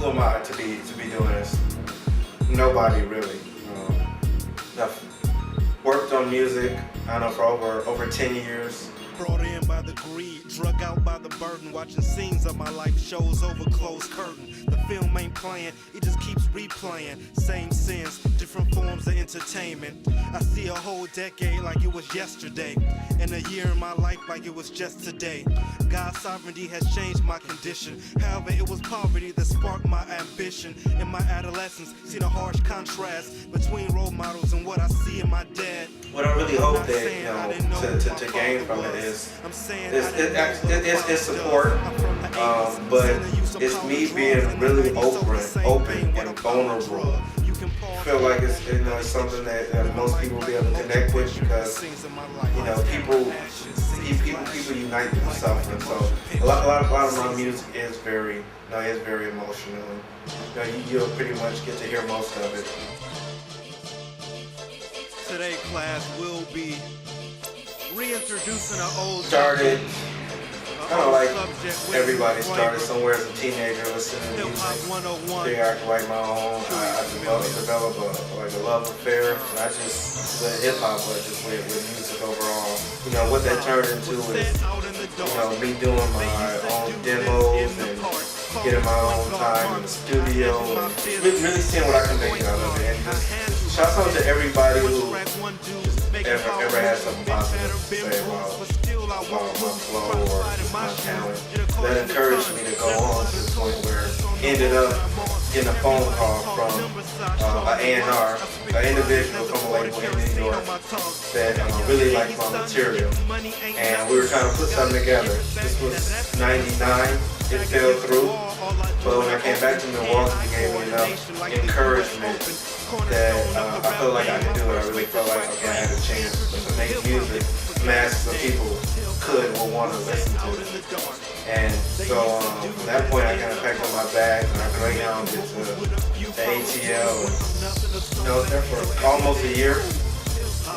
who am I to be doing this? Nobody really. I've worked on music, I don't know, for over 10 years. Brought in by the greed, drug out by the burden, watching scenes of my life, shows over closed curtain. The film ain't playing, it just keeps replaying. Same sins, different forms of entertainment. I see a whole decade like it was yesterday, and a year in my life like it was just today. God's sovereignty has changed my condition. However, it was poverty that sparked my ambition. In my adolescence, see the harsh contrast between role models and what I see in my dad. What I really hope that, to gain from it is support, but it's me being really open and vulnerable. I feel like it's something that most people will be able to connect with, because people unite through suffering. So a lot of my music is very emotional. You'll pretty much get to hear most of it. Today class will be reintroducing an old started kind of like everybody started somewhere as a teenager listening to music. Figured I could write my own. I developed a love affair, not just with hip hop, but just with music overall. What that turned into is me doing my own demos and getting my own time in the studio, and really seeing what I can make out of it. And just shout out to everybody who ever had something positive to say about my flow or my talent. That encouraged me to go on to the point where I ended up getting a phone call from an A&R, an individual from a label in New York that really liked my material, and we were trying to put something together. This was '99. It fell through, but when I came back to Milwaukee, it gave me enough encouragement that I felt like I could do it. I really felt like, okay, I had a chance to make music masses of people could or want to listen to it. And so from that point, I kind of packed up my bags and I greyhounded to the ATL. I was there for almost a year,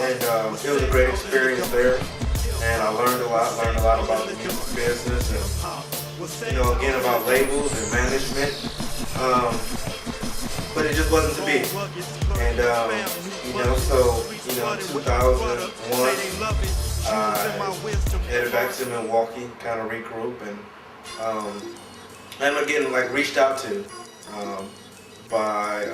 and it was a great experience there. And I learned a lot about the music business, and again, about labels and management. But it just wasn't to be. And so in 2001, I headed back to Milwaukee, kind of regroup, and I ended up getting reached out to by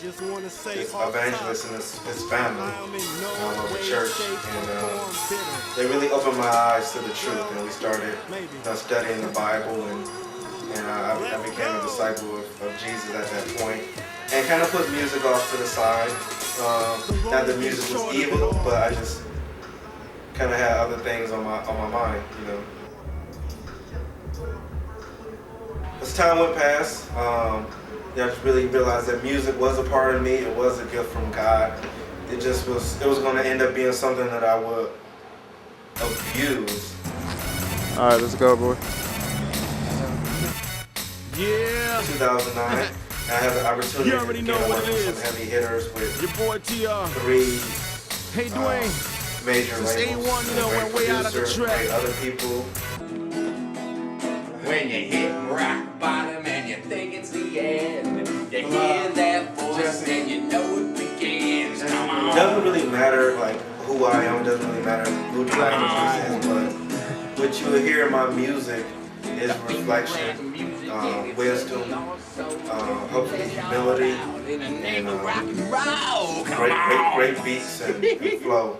this evangelist and his family of the church, and they really opened my eyes to the truth, and we started studying the Bible, and I became a disciple of Jesus at that point, and kind of put music off to the side. Not that music was evil, but I just kind of had other things on my mind, As time went past, I just really realized that music was a part of me. It was a gift from God. It was going to end up being something that I would abuse. All right, let's go, boy. Yeah. 2009, I had the opportunity to work with some heavy hitters with your boy TR. 3 hey Dwayne, major labels, A1, way out of the track. great other people. When you hit rock bottom and you think it's the end, you hear that voice and you know it begins. Come on. It doesn't really matter who I am. It doesn't really matter who the language is, but what you will hear in my music is reflection, wisdom, hopefully humility, and great beats and flow.